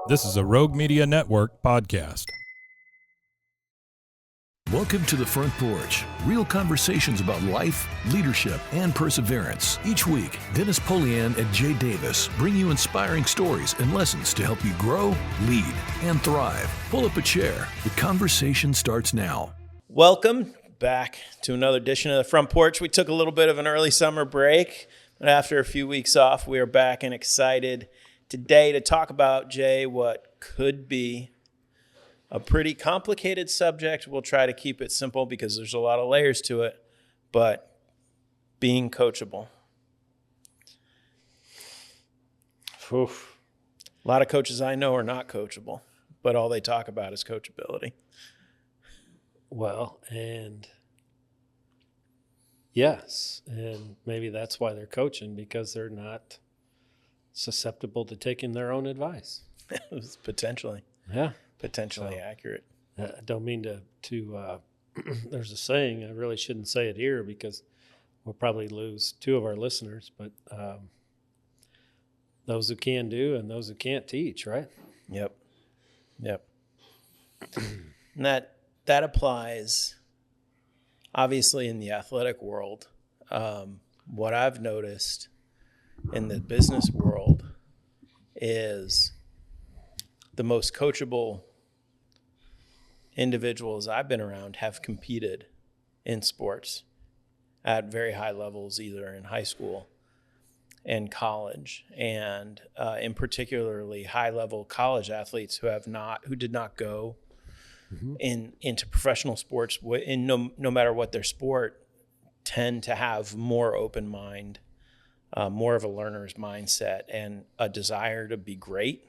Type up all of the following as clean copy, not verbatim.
This is a Rogue Media Network podcast. Welcome to the Front Porch, real conversations about life, leadership, and perseverance. Each week, Dennis Polian and Jay Davis bring you inspiring stories and lessons to help you grow, lead, and thrive. Pull up a chair. The conversation starts now. Welcome back to another edition of the Front Porch. We took a little bit of an early summer break, but after a few weeks off, we are back and excited today to talk about, Jay, what could be a pretty complicated subject. We'll try to keep it simple because there's a lot of layers to it, but being coachable. Oof. A lot of coaches I know are not coachable, but all they talk about is coachability. Well, and yes, and maybe that's why they're coaching, because they're not susceptible to taking their own advice. Potentially. Yeah. Potentially accurate. I don't mean to there's a saying, I really shouldn't say it here because we'll probably lose two of our listeners, but those who can do and those who can't teach, right? Yep. And that applies obviously in the athletic world. What I've noticed in the business world is the most coachable individuals I've been around have competed in sports at very high levels, either in high school and college, and in particularly high-level college athletes who did not go into professional sports, no matter what their sport, tend to have more open mind, more of a learner's mindset, and a desire to be great.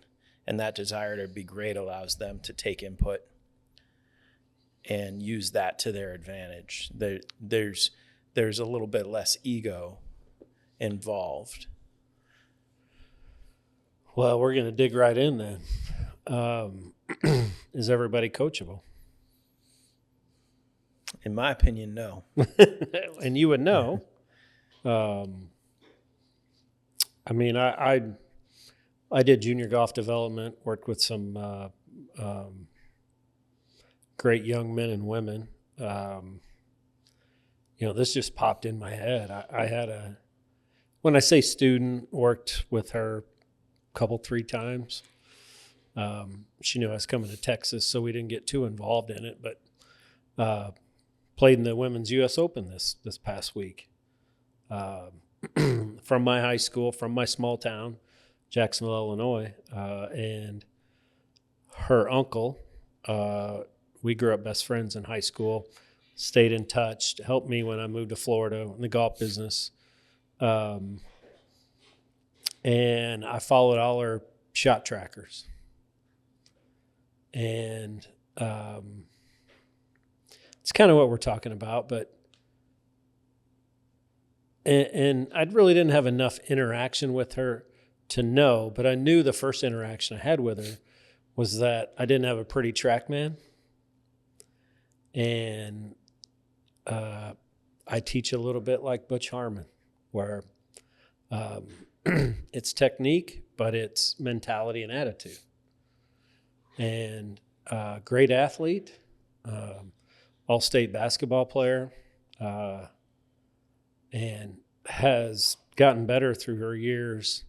And that desire to be great allows them to take input and use that to their advantage. There's a little bit less ego involved. Well, we're going to dig right in then. Is everybody coachable? In my opinion, no. And you would know. I mean, I did junior golf development, worked with some great young men and women. This just popped in my head. I had when I say student, worked with her a couple, 3 times. She knew I was coming to Texas, so we didn't get too involved in it, but played in the Women's U.S. Open this past week. From my high school, from my small town, Jacksonville, Illinois, and her uncle, we grew up best friends in high school, stayed in touch, helped me when I moved to Florida in the golf business. And I followed all her shot trackers. And it's kind of what we're talking about, but and I really didn't have enough interaction with her to know, but I knew the first interaction I had with her was that I didn't have a pretty TrackMan. And I teach a little bit like Butch Harmon, where it's technique, but it's mentality and attitude. And great athlete, all-state basketball player, and has gotten better through her years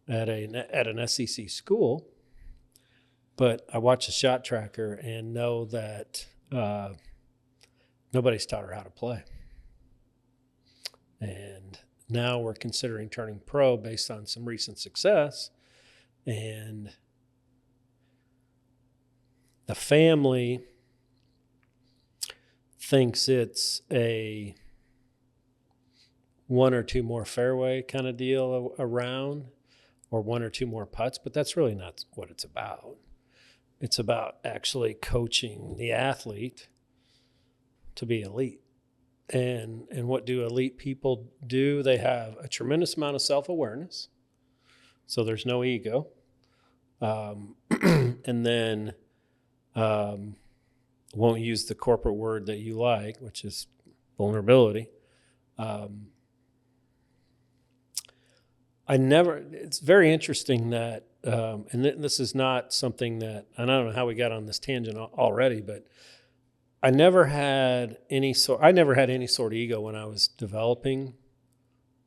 at an SEC school. But I watch the shot tracker and know that nobody's taught her how to play. And now we're considering turning pro based on some recent success. And the family thinks it's a 1 or 2 more fairway kind of deal around, or 1 or 2 more putts, but that's really not what it's about. It's about actually coaching the athlete to be elite. And what do elite people do? They have a tremendous amount of self-awareness, so there's no ego. And then won't use the corporate word that you like, which is vulnerability. it's very interesting that, this is not something that, and I don't know how we got on this tangent already, but I never had any sort of ego when I was developing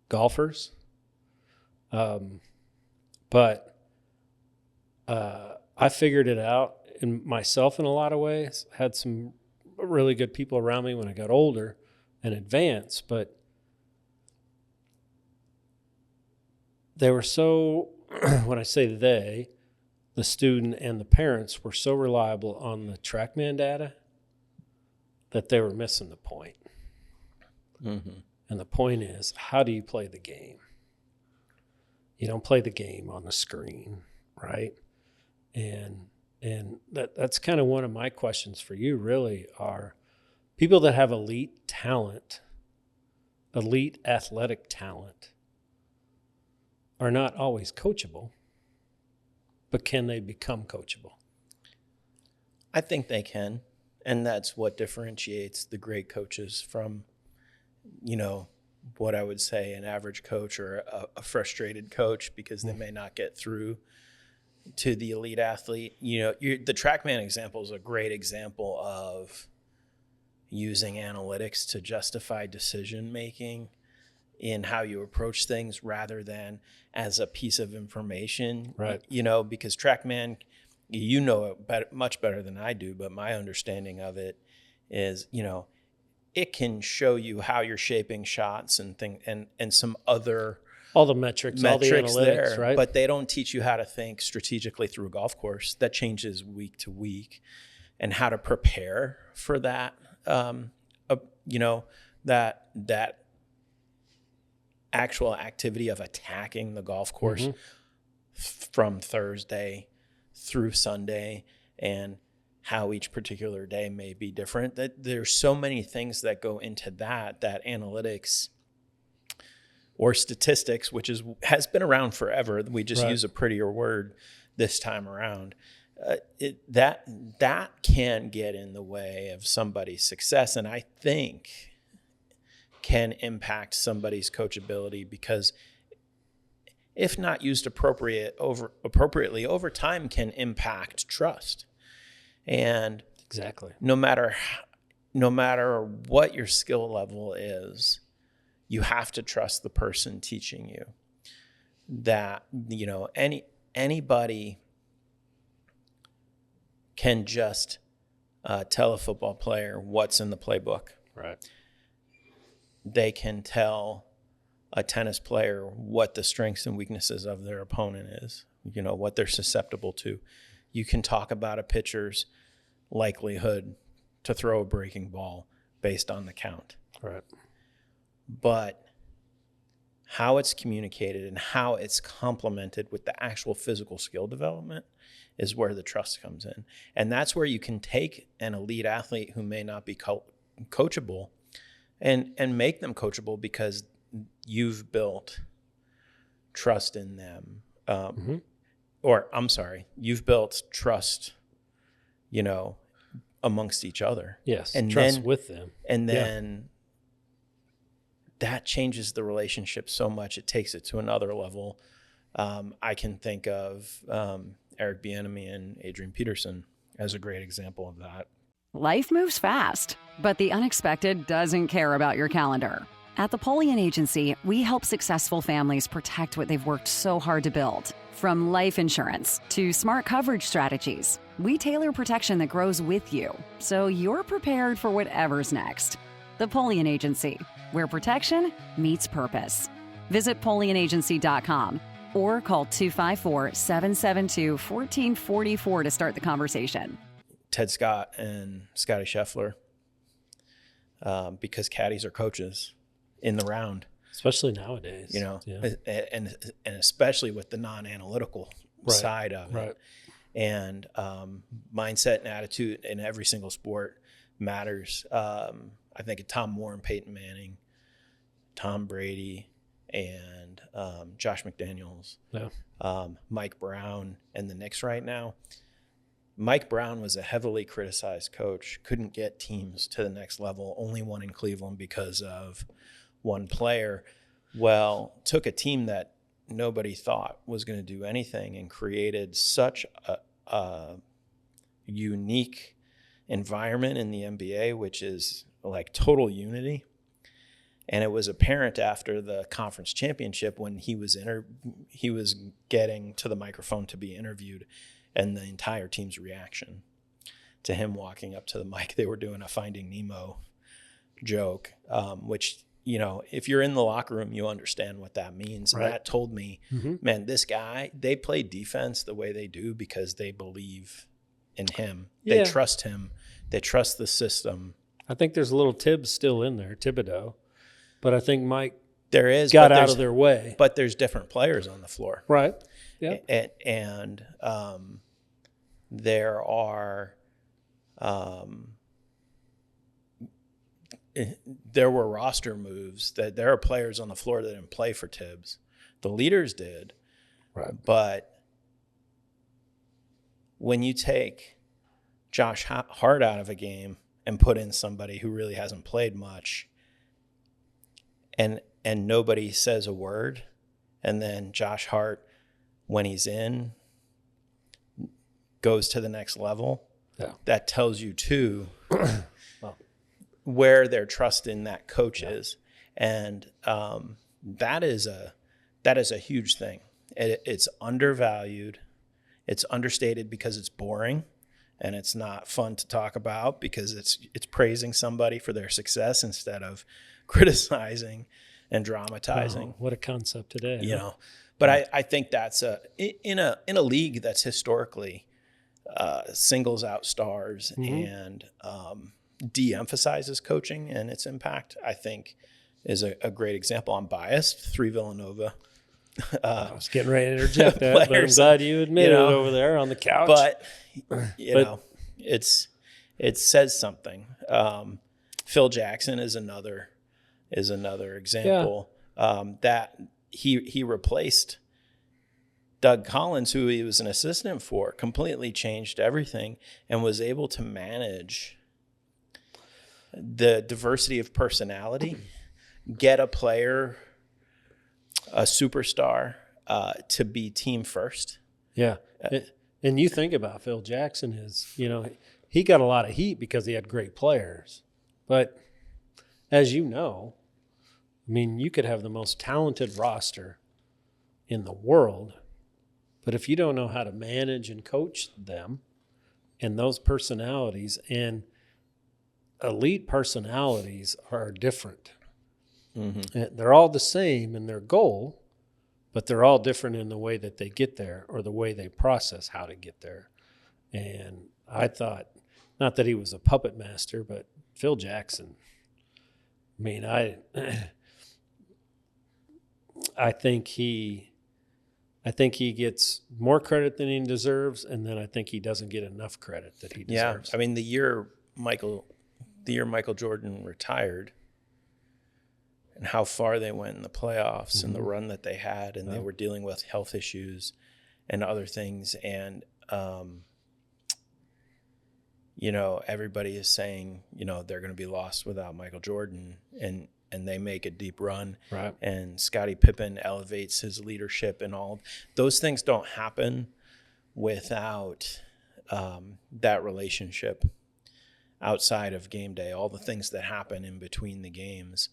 golfers. But I figured it out in myself in a lot of ways. Had some really good people around me when I got older and advanced, but they were so, when I say they, the student and the parents were so reliable on the TrackMan data that they were missing the point. Mm-hmm. And the point is, how do you play the game? You don't play the game on the screen, right? And that's kind of one of my questions for you really are people that have elite talent, elite athletic talent, are not always coachable, but can they become coachable? I think they can. And that's what differentiates the great coaches from, what I would say an average coach or a frustrated coach, because they may not get through to the elite athlete. The TrackMan example is a great example of using analytics to justify decision making in how you approach things rather than as a piece of information. Right. Because TrackMan, it much better than I do, but my understanding of it is, it can show you how you're shaping shots and some other all the metrics, all the analytics, there, right? But they don't teach you how to think strategically through a golf course. That changes week to week, and how to prepare for that. That actual activity of attacking the golf course from Thursday through Sunday, and how each particular day may be different. That there's so many things that go into that analytics or statistics, which has been around forever. We just use a prettier word this time around. That can get in the way of somebody's success, and I think can impact somebody's coachability, because if not used appropriately over time can impact trust. And exactly, no matter what your skill level is, you have to trust the person teaching you. That anybody can just tell a football player what's in the playbook. Right. They can tell a tennis player what the strengths and weaknesses of their opponent is, what they're susceptible to. You can talk about a pitcher's likelihood to throw a breaking ball based on the count. Right. But how it's communicated and how it's complemented with the actual physical skill development is where the trust comes in. And that's where you can take an elite athlete who may not be coachable and make them coachable, because you've built trust in them. You've built trust, amongst each other. Yes, and trust with them. And then that changes the relationship so much. It takes it to another level. I can think of Eric Bieniemy and Adrian Peterson as a great example of that. Life moves fast, but the unexpected doesn't care about your calendar. At the Polian Agency, we help successful families protect what they've worked so hard to build. From life insurance to smart coverage strategies, we tailor protection that grows with you, so you're prepared for whatever's next. The Polian Agency, where protection meets purpose. Visit PolianAgency.com or call 254-772-1444 to start the conversation. Ted Scott and Scotty Scheffler, because caddies are coaches in the round. Especially nowadays. And especially with the non-analytical side of it. Right. And mindset and attitude in every single sport matters. I think of Tom Moore and Peyton Manning, Tom Brady, and Josh McDaniels, Mike Brown, and the Knicks right now. Mike Brown was a heavily criticized coach, couldn't get teams to the next level, only won in Cleveland because of one player. Well, took a team that nobody thought was going to do anything, and created such a unique environment in the NBA, which is like total unity. And it was apparent after the conference championship when he was getting to the microphone to be interviewed, and the entire team's reaction to him walking up to the mic. They were doing a Finding Nemo joke, which, you know, if you're in the locker room, you understand what that means. And that told me, man, this guy, they play defense the way they do because they believe in him. They trust him. They trust the system. I think there's a little Tibbs still in there, Thibodeau. But I think Mike got out of their way. But there's different players on the floor. Right. Yeah. And there were roster moves that there are players on the floor that didn't play for Tibbs. The leaders did. Right. But when you take Josh Hart out of a game and put in somebody who really hasn't played much, and nobody says a word, and then Josh Hart, when he's in, goes to the next level, that tells you too where their trust in that coach is. And that is a huge thing. It's undervalued. It's understated because it's boring, and it's not fun to talk about because it's praising somebody for their success instead of criticizing and dramatizing. What a concept today. You know, but I think that's in a league that's historically singles out stars and de-emphasizes coaching and its impact, I think is a great example. I'm biased, 3 Villanova. I was getting ready to interject that, but I'm glad you admitted it over there on the couch. But you know, it says something. Phil Jackson is another example that he replaced Doug Collins, who he was an assistant for, completely changed everything and was able to manage the diversity of personality, get a player, a superstar, to be team first. Yeah. And you think about Phil Jackson is, you know, he got a lot of heat because he had great players. But as you know, I mean, you could have the most talented roster in the world, but if you don't know how to manage and coach them and those personalities, and elite personalities are different. They're all the same in their goal, but they're all different in the way that they get there or the way they process how to get there. And I thought, not that he was a puppet master, but Phil Jackson, I mean, I think he gets more credit than he deserves, and then I think he doesn't get enough credit that he deserves. Yeah, I mean, the year Michael Jordan retired, and how far they went in the playoffs and the run that they had, and they were dealing with health issues and other things, and you know, everybody is saying, you know, they're going to be lost without Michael Jordan, and they make a deep run. Right. And Scottie Pippen elevates his leadership, and all those things don't happen without that relationship outside of game day, all the things that happen in between the games.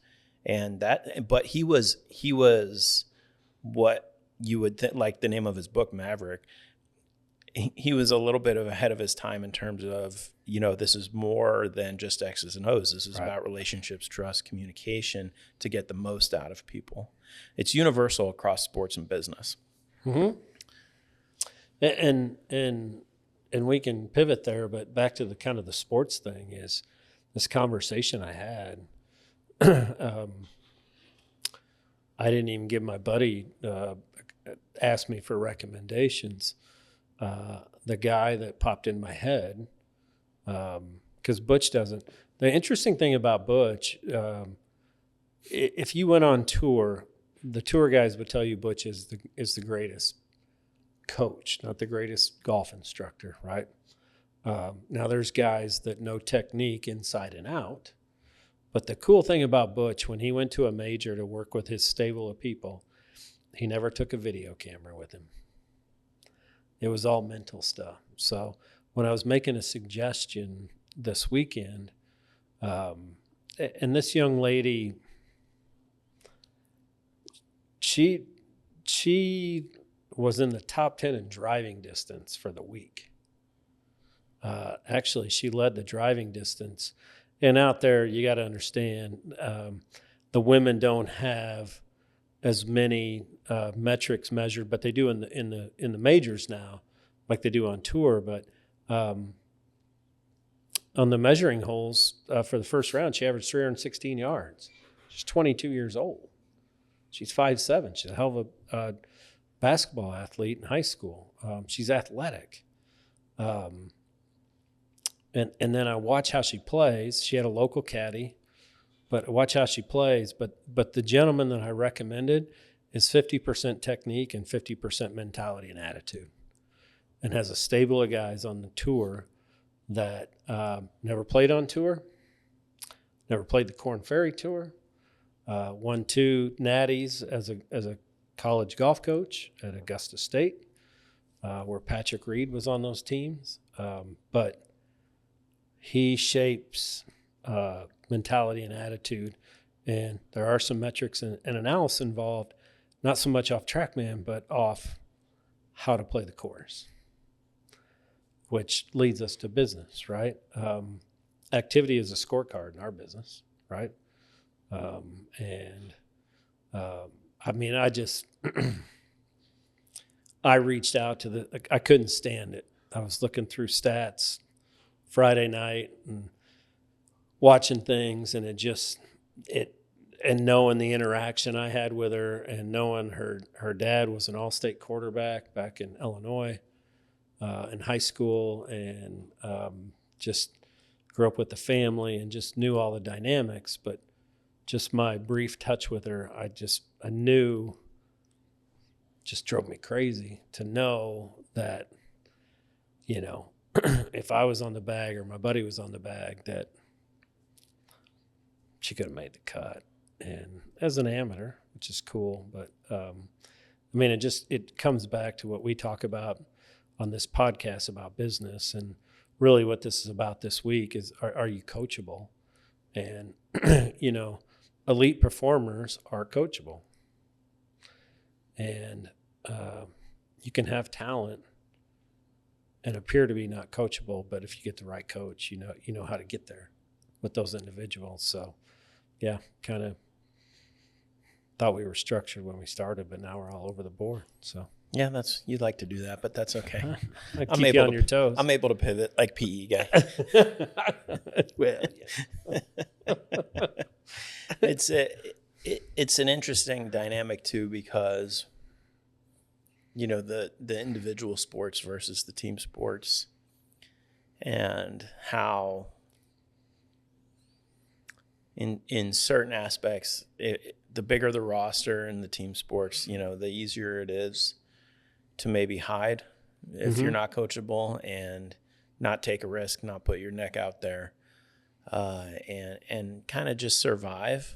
And but he was what you would think, like the name of his book, Maverick. He was a little bit ahead of his time in terms of, you know, this is more than just X's and O's. This is about relationships, trust, communication to get the most out of people. It's universal across sports and business. And we can pivot there, but back to the kind of the sports thing is this conversation I had. I didn't even give my buddy asked me for recommendations. The guy that popped in my head, because Butch doesn't. The interesting thing about Butch, if you went on tour, the tour guys would tell you Butch is the greatest coach, not the greatest golf instructor, right? Now there's guys that know technique inside and out, but the cool thing about Butch, when he went to a major to work with his stable of people, He never took a video camera with him. It was all mental stuff. So when I was making a suggestion this weekend, and this young lady, she was in the top 10 in driving distance for the week. Actually, she led the driving distance. And out there, you got to understand, the women don't have as many metrics measured, but they do in the majors now, like they do on tour. But on the measuring holes for the first round, she averaged 316 yards. She's 22 years old. She's 5'7". She's a hell of a basketball athlete in high school. She's athletic. And then I watch how she plays. She had a local caddy, but watch how she plays. But the gentleman that I recommended is 50% technique and 50% mentality and attitude, and has a stable of guys on the tour that never played on tour, never played the Korn Ferry Tour, won 2 natties as a college golf coach at Augusta State, where Patrick Reed was on those teams. But he shapes mentality and attitude, and there are some metrics and analysis involved, not so much off TrackMan, but off how to play the course, which leads us to business, right? Activity is a scorecard in our business, right? I mean, I reached out to I couldn't stand it. I was looking through stats Friday night and watching things, and and knowing the interaction I had with her, and knowing her dad was an all-state quarterback back in Illinois in high school, and just grew up with the family and just knew all the dynamics. But just my brief touch with her, I knew, just drove me crazy to know that, you know, if I was on the bag or my buddy was on the bag, that she could have made the cut. And as an amateur, which is cool, but I mean, it comes back to what we talk about on this podcast about business, and really what this is about this week is, are you coachable? And you know, elite performers are coachable, and you can have talent and appear to be not coachable, but if you get the right coach, you know how to get there with those individuals. So yeah, kind of thought we were structured when we started, but now we're all over the board. So yeah, you'd like to do that, but that's okay. I keep you on your toes. I'm able to pivot like PE guy. Well, yeah. It's an interesting dynamic too, because you know, the individual sports versus the team sports, and how in certain aspects, the bigger the roster in the team sports, you know, the easier it is to maybe hide if you're not coachable, and not take a risk, not put your neck out there, and kind of just survive.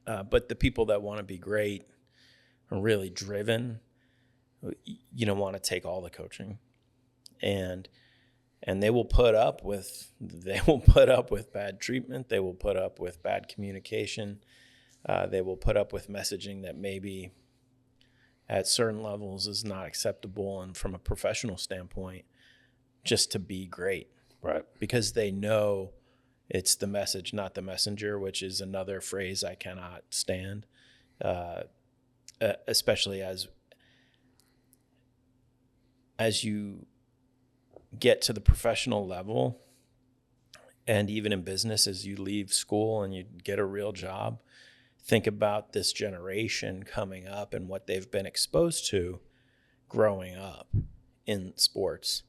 But the people that want to be great are really driven, you know, want to take all the coaching, and they will put up with bad treatment. They will put up with bad communication. They will put up with messaging that maybe at certain levels is not acceptable, and from a professional standpoint, just to be great, right? Because they know it's the message, not the messenger, which is another phrase I cannot stand, especially as you get to the professional level, and even in business, as you leave school and you get a real job. Think about this generation coming up and what they've been exposed to growing up in sports.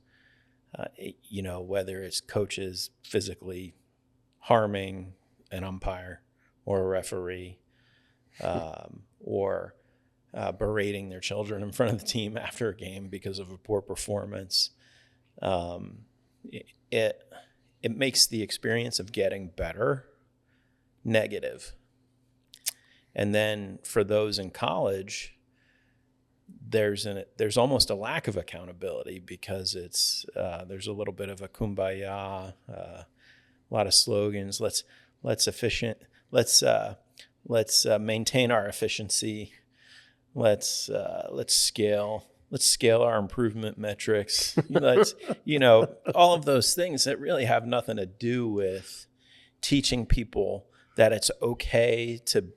You know, whether it's coaches physically harming an umpire or a referee, or berating their children in front of the team after a game because of a poor performance. It makes the experience of getting better negative. And then for those in college, there's almost a lack of accountability because there's a little bit of a kumbaya, a lot of slogans. Let's maintain our efficiency. Let's scale our improvement metrics. All of those things that really have nothing to do with teaching people that it's okay to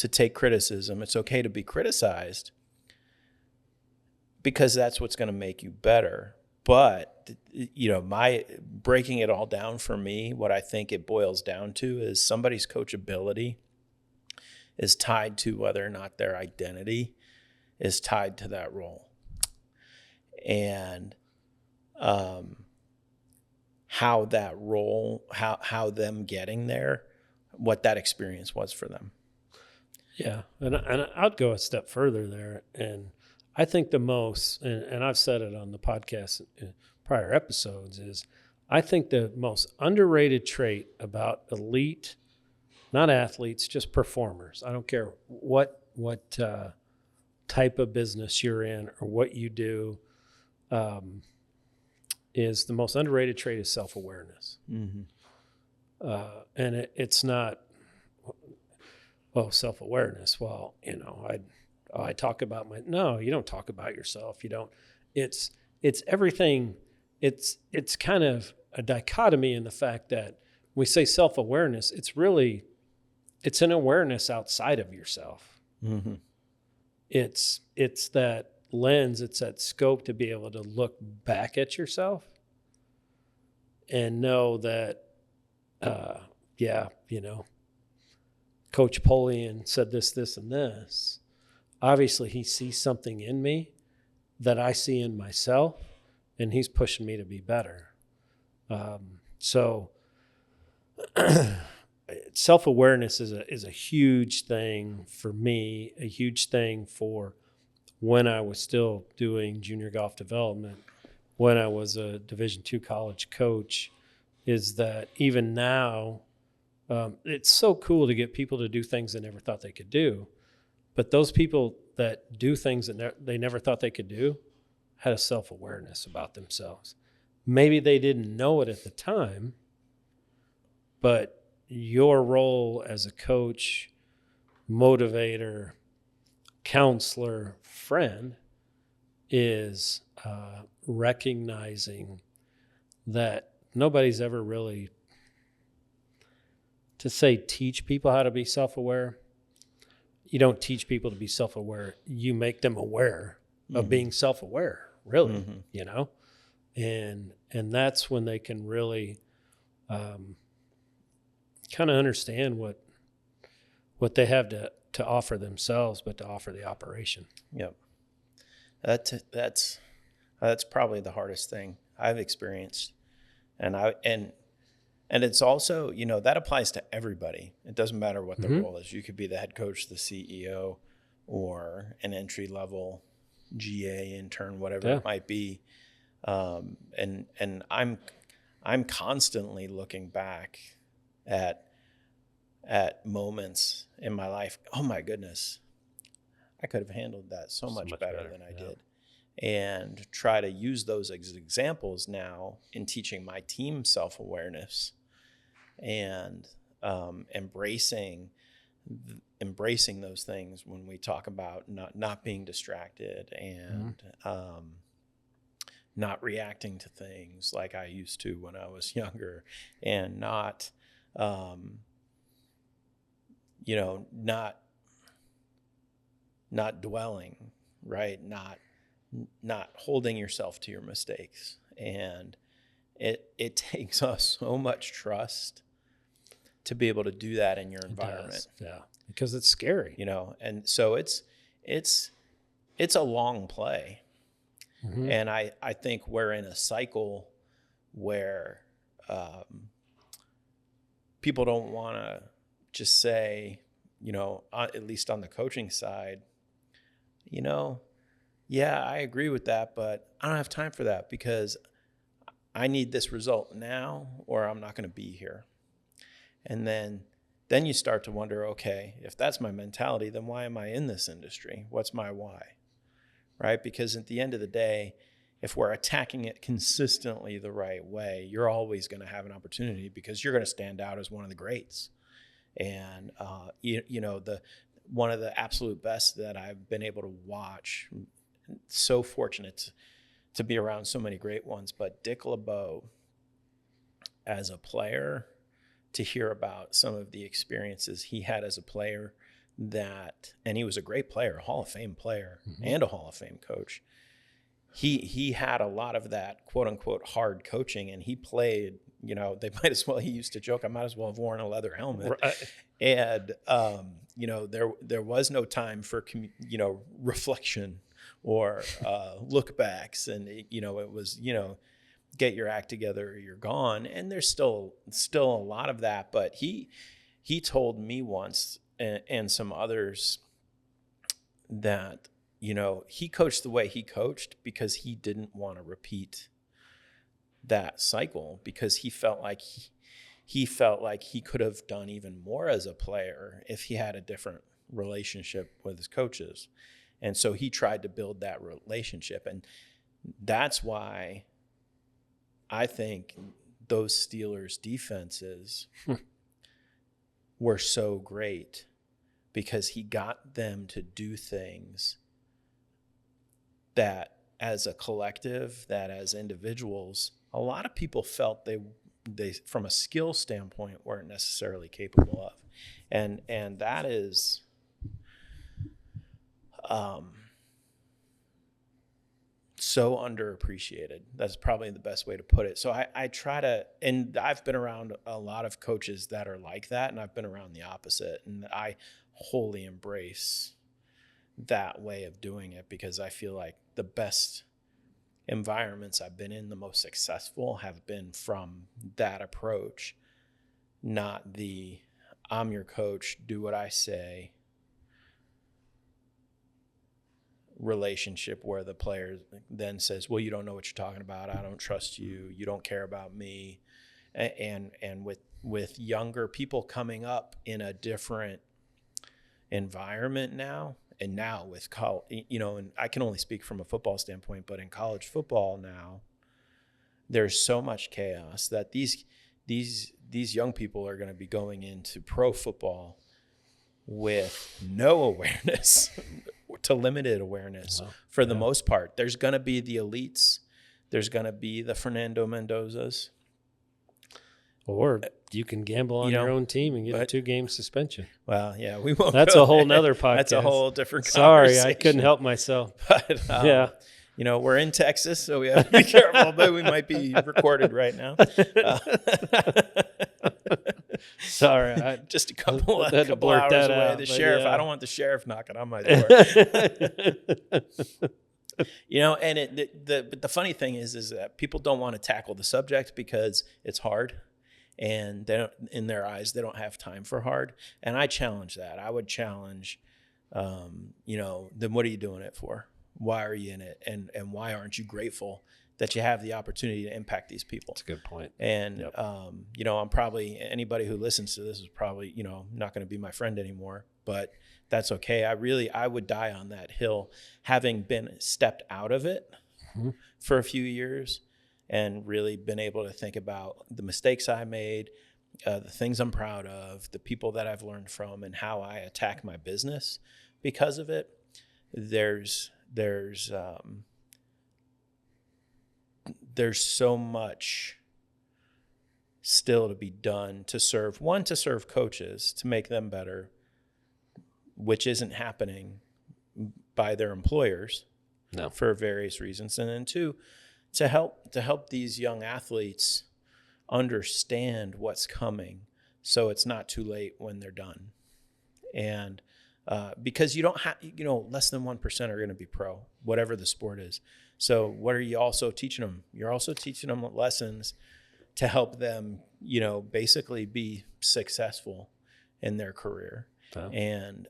take criticism. It's okay to be criticized because that's what's going to make you better. But, my breaking it all down for me, what I think it boils down to is somebody's coachability is tied to whether or not their identity is tied to that role. And how that role, how them getting there, what that experience was for them. Yeah. And I'd go a step further there. And I think the most, and I've said it on the podcast in prior episodes, is I think the most underrated trait about elite, not athletes, just performers. I don't care what type of business you're in or what you do, is the most underrated trait is self-awareness. Mm-hmm. And it's not, self-awareness. Well, I talk about no, you don't talk about yourself. You don't, it's everything. It's kind of a dichotomy in the fact that when we say self-awareness, it's an awareness outside of yourself. Mm-hmm. It's that lens, it's that scope to be able to look back at yourself and know that, Coach Polian said this, and this. Obviously, he sees something in me that I see in myself, and he's pushing me to be better. So self-awareness is a huge thing for me, a huge thing for when I was still doing junior golf development, when I was a Division II college coach, is that even now, it's so cool to get people to do things they never thought they could do. But those people that do things that they never thought they could do had a self-awareness about themselves. Maybe they didn't know it at the time, but your role as a coach, motivator, counselor, friend is recognizing that nobody's ever really, to say teach people how to be self-aware. You don't teach people to be self-aware. You make them aware of being self-aware, really, and that's when they can really kind of understand what they have to offer themselves, but to offer the operation. Yep. That's probably the hardest thing I've experienced. And it's also, that applies to everybody. It doesn't matter what the role is. You could be the head coach, the CEO, or an entry level GA intern, whatever it might be. And I'm constantly looking back at moments in my life. Oh my goodness, I could have handled that so much better than I did. And try to use those as examples now in teaching my team self-awareness and embracing those things when we talk about not being distracted and not reacting to things like I used to when I was younger, and not dwelling, right? Not holding yourself to your mistakes. And it takes us so much trust to be able to do that in your environment. Yeah, because it's scary. And so it's a long play. Mm-hmm. And I think we're in a cycle where people don't want to just say, at least on the coaching side, yeah, I agree with that, but I don't have time for that because I need this result now or I'm not going to be here. And then you start to wonder, okay, if that's my mentality, then why am I in this industry? What's my why? right? Because at the end of the day, if we're attacking it consistently the right way, you're always going to have an opportunity because you're going to stand out as one of the greats. And, one of the absolute best that I've been able to watch, so fortunate to be around so many great ones, but Dick LeBeau as a player, to hear about some of the experiences he had as a player and he was a great player, a Hall of Fame player and a Hall of Fame coach. He had a lot of that quote unquote hard coaching, and he played, he used to joke, I might as well have worn a leather helmet. Right. And, there was no time for, reflection or look backs. And, it was, get your act together or you're gone. And there's still a lot of that. But he told me once and some others that, he coached the way he coached because he didn't want to repeat that cycle, because he felt like he could have done even more as a player if he had a different relationship with his coaches. And so he tried to build that relationship. And that's why I think those Steelers defenses were so great, because he got them to do things that as a collective, that as individuals, a lot of people felt they from a skill standpoint weren't necessarily capable of. And that is so underappreciated. That's probably the best way to put it. So I try to, and I've been around a lot of coaches that are like that, and I've been around the opposite, and I wholly embrace that way of doing it, because I feel like the best environments I've been in, the most successful, have been from that approach, not the I'm your coach, do what I say relationship, where the player then says, well, you don't know what you're talking about, I don't trust you, you don't care about me. And with younger people coming up in a different environment now, and now with college, and I can only speak from a football standpoint, but in college football now, there's so much chaos that these young people are going to be going into pro football with no awareness to limited awareness for the most part. There's going to be the elites. There's going to be the Fernando Mendozas. Or you can gamble on your own team and get a 2-game suspension. Well, yeah, we won't. That's a whole nother podcast. That's a whole different conversation. Sorry, I couldn't help myself. But, we're in Texas, so we have to be careful, but we might be recorded right now. Sorry. Just a couple hours away. The sheriff, I don't want the sheriff knocking on my door. And but the funny thing is that people don't want to tackle the subject because it's hard. And they don't, in their eyes, they don't have time for hard. And I challenge that. I would challenge, then what are you doing it for? Why are you in it? And why aren't you grateful that you have the opportunity to impact these people? That's a good point. And, I'm probably, anybody who listens to this is probably, not going to be my friend anymore, but that's okay. I would die on that hill, having been stepped out of it for a few years, and really been able to think about the mistakes I made, the things I'm proud of, the people that I've learned from, and how I attack my business because of it. There's so much still to be done to serve coaches, to make them better, which isn't happening by their employers for various reasons. And then 2, to help these young athletes understand what's coming, so it's not too late when they're done. And because you don't have, less than 1% are going to be pro, whatever the sport is. So what are you also teaching them? You're also teaching them lessons to help them, basically be successful in their career. Oh. And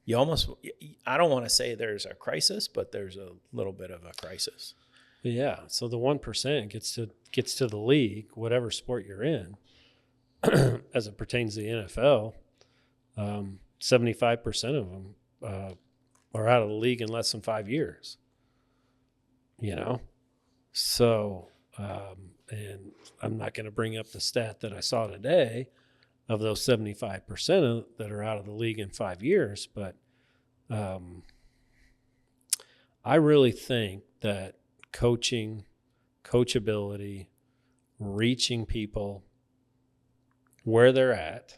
you almost, I don't want to say there's a crisis, but there's a little bit of a crisis. Yeah. So the 1% gets to the league, whatever sport you're in, as it pertains to the NFL. 75% of them are out of the league in less than 5 years. So, and I'm not going to bring up the stat that I saw today of those 75% that are out of the league in 5 years, but I really think that coachability, reaching people where they're at,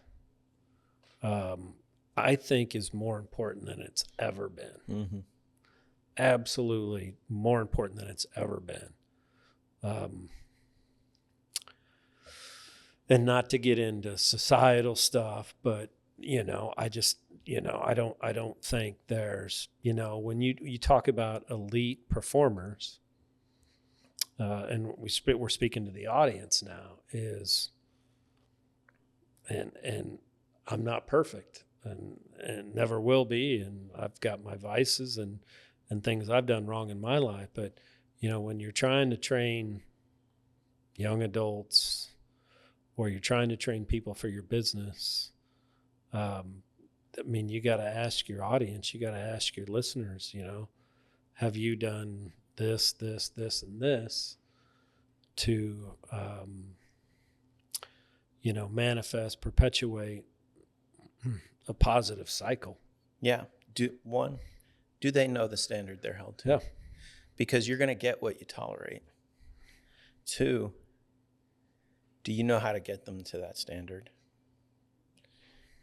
I think is more important than it's ever been. Mm-hmm. Absolutely more important than it's ever been. And not to get into societal stuff, but I just, I don't think there's, when you talk about elite performers, and we're speaking to the audience now, and I'm not perfect and never will be, and I've got my vices and things I've done wrong in my life, but when you're trying to train young adults, or you're trying to train people for your business, you got to ask your audience, you got to ask your listeners, have you done this, and this to, manifest, perpetuate a positive cycle? Yeah. Do they know the standard they're held to? Yeah. Because you're going to get what you tolerate. 2, do you know how to get them to that standard?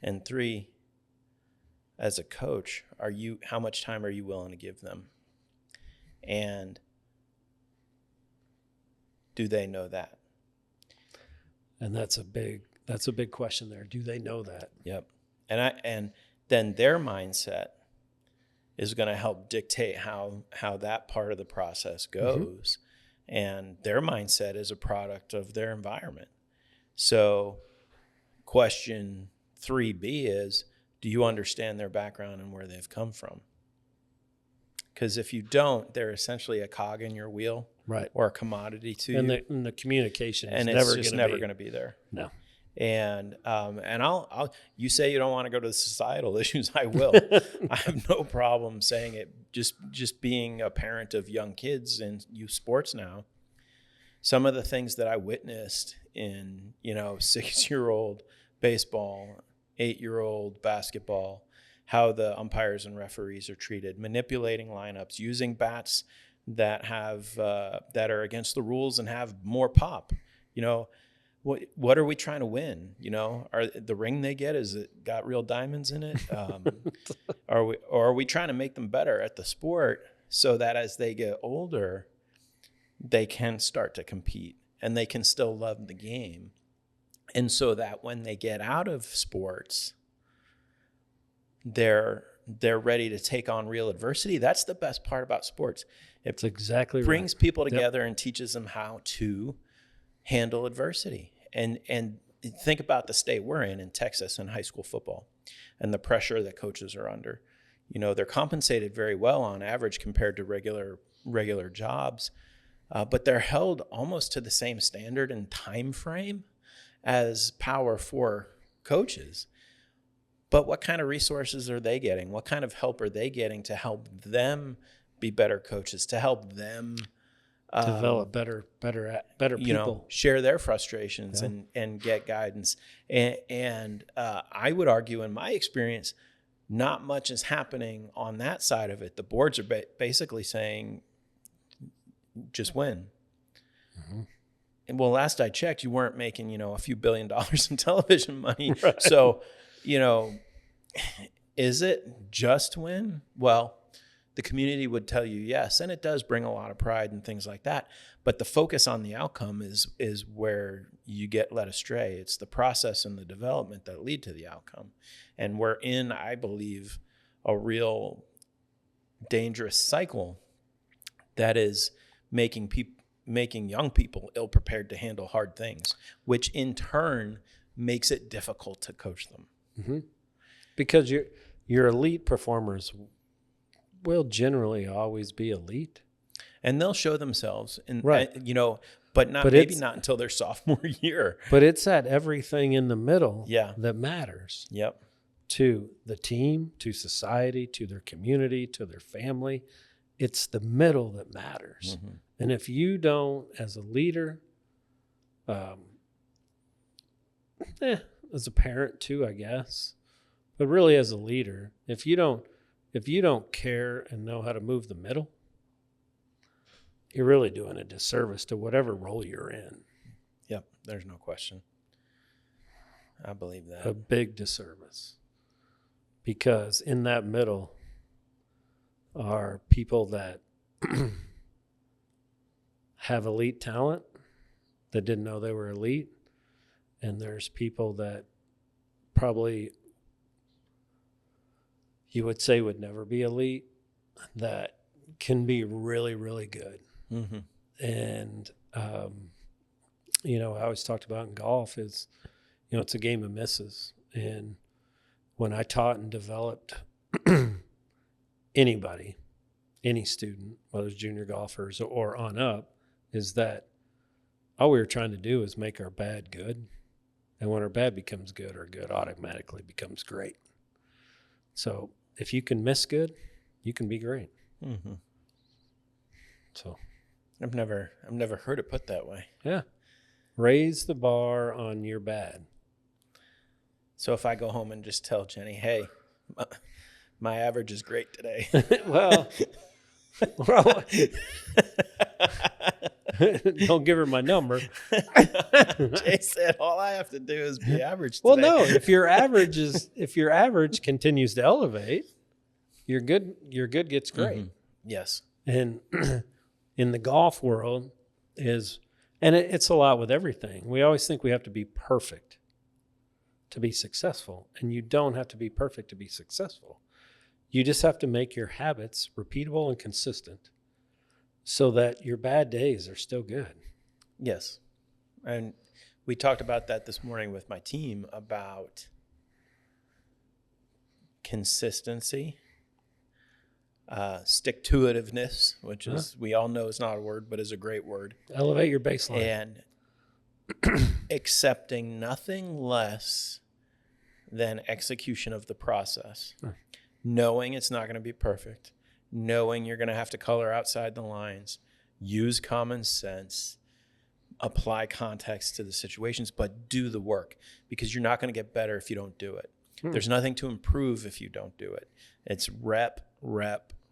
And 3, as a coach, how much time are you willing to give them? And do they know that? And that's a big question there. Do they know that? Yep. And then their mindset is going to help dictate how that part of the process goes. Mm-hmm. And their mindset is a product of their environment. So question 3B is, do you understand their background and where they've come from? Because if you don't, they're essentially a cog in your wheel, right, or a commodity to you. And the communication is never going to be there. No. And I'll you say you don't want to go to the societal issues, I will. I have no problem saying it. Just being a parent of young kids in youth sports now, some of the things that I witnessed in 6-year-old baseball, 8-year-old basketball, how the umpires and referees are treated, manipulating lineups, using bats that are against the rules and have more pop. What are we trying to win? Are the ring they get, is it got real diamonds in it? Are we trying to make them better at the sport so that as they get older, they can start to compete and they can still love the game, and so that when they get out of sports, they're ready to take on real adversity. That's the best part about sports. It's exactly brings right. people together and teaches them how to handle adversity. And think about the state we're in Texas, in high school football, and the pressure that coaches are under. They're compensated very well on average compared to regular jobs, but they're held almost to the same standard and time frame as Power 4 coaches. But what kind of resources are they getting? What kind of help are they getting to help them be better coaches, to help them develop better people, share their frustrations and get guidance. And I would argue, in my experience, not much is happening on that side of it. The boards are basically saying, just win. Mm-hmm. And well, last I checked, you weren't making, a few $1 billion in television money. Right. So, is it just win? Well, the community would tell you yes, and it does bring a lot of pride and things like that. But the focus on the outcome is where you get led astray. It's the process and the development that lead to the outcome. And we're in, I believe, a real dangerous cycle that is making young people ill-prepared to handle hard things, which in turn makes it difficult to coach them. Mm-hmm. Because your elite performers will generally always be elite, and they'll show themselves, right? But not until their sophomore year. But it's that everything in the middle, that matters. Yep. to the team, to society, to their community, to their family. It's the middle that matters. Mm-hmm. And if you don't, as a leader, as a parent too, I guess, but really as a leader, if you don't care and know how to move the middle, you're really doing a disservice to whatever role you're in. Yep, there's no question. I believe that. A big disservice. Because in that middle are people that have elite talent that didn't know they were elite. And there's people that probably you would say would never be elite that can be really, really good. Mm-hmm. And, I always talked about in golf is, it's a game of misses. And when I taught and developed anybody, any student, whether it's junior golfers or on up, is that all we were trying to do is make our bad good. And when our bad becomes good, our good automatically becomes great. So if you can miss good, you can be great. Mm-hmm. So I've never heard it put that way. Yeah. Raise the bar on your bad. So if I go home and just tell Jenny, hey, my average is great today. well, don't give her my number. Jay said all I have to do is be average today. Well, no, if your average continues to elevate, your good gets great. Mm-hmm. Yes. And in the golf world it's a lot with everything. We always think we have to be perfect to be successful, and you don't have to be perfect to be successful. You just have to make your habits repeatable and consistent so that your bad days are still good. Yes. And we talked about that this morning with my team about consistency, stick-to-itiveness, which is, we all know is not a word, but is a great word. Elevate your baseline. And accepting nothing less than execution of the process. Knowing it's not going to be perfect. Knowing you're going to have to color outside the lines. Use common sense. Apply context to the situations, but do the work, because you're not going to get better if you don't do it. There's nothing to improve if you don't do it. It's rep,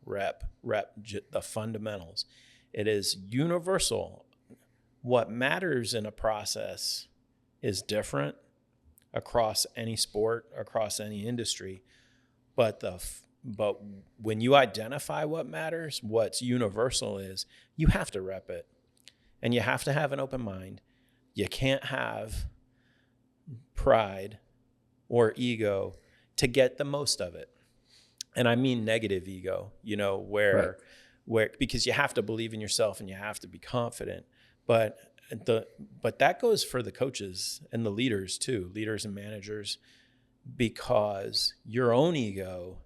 the fundamentals. It is universal. What matters in a process is different across any sport, across any industry. But when you identify what matters, what's universal is you have to rep it. And you have to have an open mind. You can't have pride or ego to get the most of it. And I mean negative ego, where because you have to believe in yourself and you have to be confident. But that goes for the coaches and the leaders too, leaders and managers, because your own ego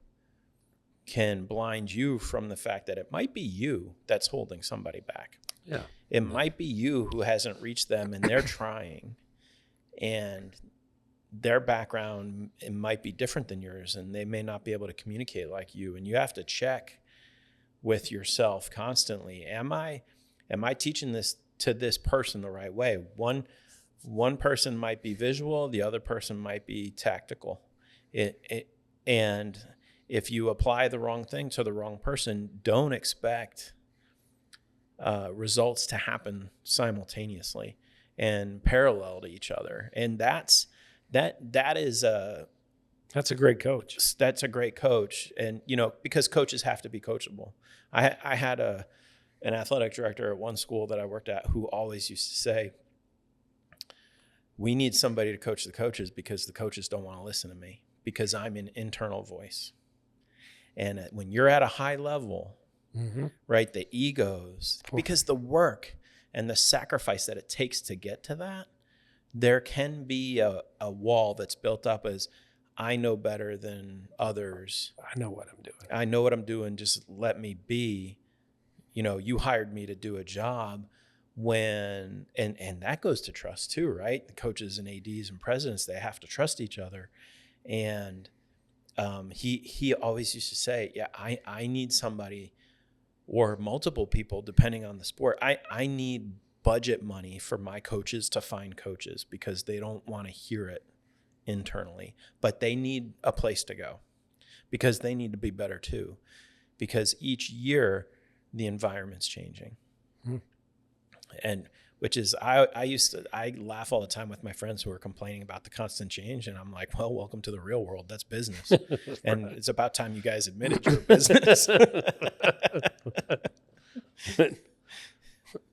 can blind you from the fact that it might be you that's holding somebody back. Yeah. It might be you who hasn't reached them and they're trying, and their background, it might be different than yours, and they may not be able to communicate like you. And you have to check with yourself constantly. Am I teaching this to this person the right way? One person might be visual, the other person might be tactical. And if you apply the wrong thing to the wrong person, don't expect results to happen simultaneously and parallel to each other. And that's a great coach. That's a great coach. And, because coaches have to be coachable. I had an athletic director at one school that I worked at who always used to say, we need somebody to coach the coaches because the coaches don't want to listen to me because I'm an internal voice. And when you're at a high level, right, the egos, because the work and the sacrifice that it takes to get to that, there can be a wall that's built up as I know better than others. I know what I'm doing. Just let me be. You hired me to do a job and that goes to trust too, right? The coaches and ADs and presidents, they have to trust each other. And he always used to say, yeah, I need somebody or multiple people, depending on the sport. I need budget money for my coaches to find coaches because they don't want to hear it internally, but they need a place to go because they need to be better too, because each year the environment's changing. And which is, I laugh all the time with my friends who are complaining about the constant change. And I'm like, well, welcome to the real world. That's business. And it's about time you guys admitted you're business.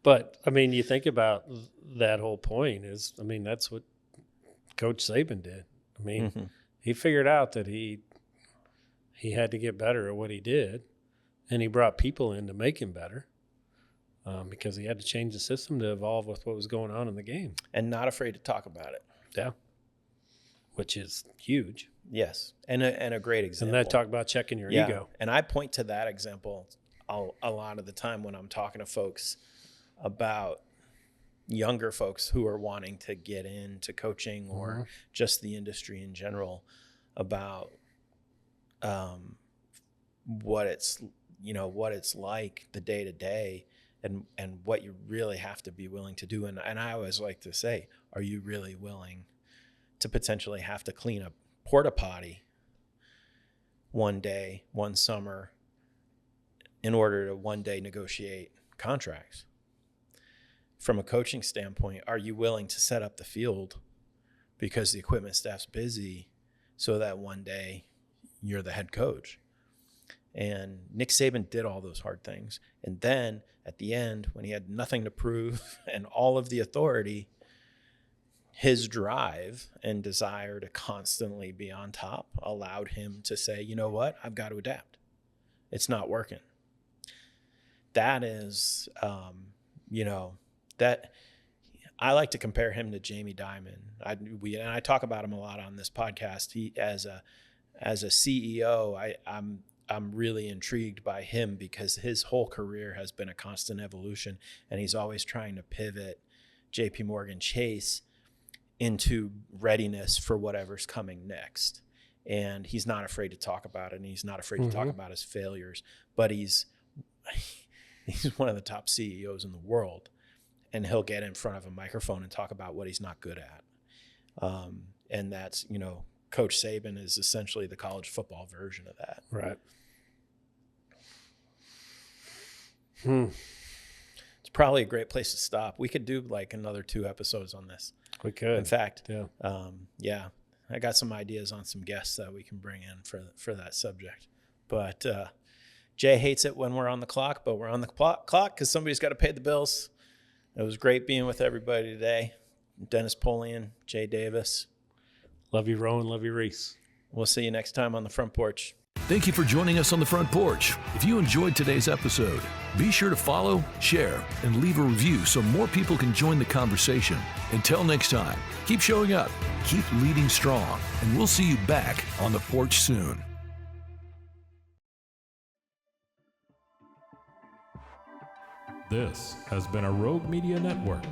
But I mean, you think about that whole point is, I mean, that's what Coach Saban did. I mean, he figured out that he had to get better at what he did, and he brought people in to make him better. Because he had to change the system to evolve with what was going on in the game. And not afraid to talk about it. Yeah. Which is huge. Yes. And a great example. And that talk about checking your ego. And I point to that example a lot of the time when I'm talking to folks about younger folks who are wanting to get into coaching or just the industry in general, about what it's like the day to day. And what you really have to be willing to do. And I always like to say, are you really willing to potentially have to clean a porta potty one day, one summer, in order to one day negotiate contracts? From a coaching standpoint, are you willing to set up the field because the equipment staff's busy so that one day you're the head coach? And Nick Saban did all those hard things. And then at the end, when he had nothing to prove and all of the authority, his drive and desire to constantly be on top allowed him to say, you know what, I've got to adapt. It's not working. That is, that I like to compare him to Jamie Dimon. I talk about him a lot on this podcast. He, as a CEO, I'm really intrigued by him because his whole career has been a constant evolution, and he's always trying to pivot JP Morgan Chase into readiness for whatever's coming next. And he's not afraid to talk about it, and he's not afraid to talk about his failures, but he's one of the top CEOs in the world, and he'll get in front of a microphone and talk about what he's not good at. And that's, Coach Saban is essentially the college football version of that. Right. It's probably a great place to stop. We could do like another 2 episodes on this. We could. In fact, yeah. I got some ideas on some guests that we can bring in for that subject. But Jay hates it when we're on the clock, but we're on the clock because somebody's got to pay the bills. It was great being with everybody today. Dennis Polian, Jay Davis. Love you, Rowan. Love you, Reese. We'll see you next time on the Front Porch. Thank you for joining us on the Front Porch. If you enjoyed today's episode, be sure to follow, share, and leave a review so more people can join the conversation. Until next time, keep showing up, keep leading strong, and we'll see you back on the porch soon. This has been a Rogue Media Network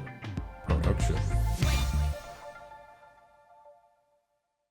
production.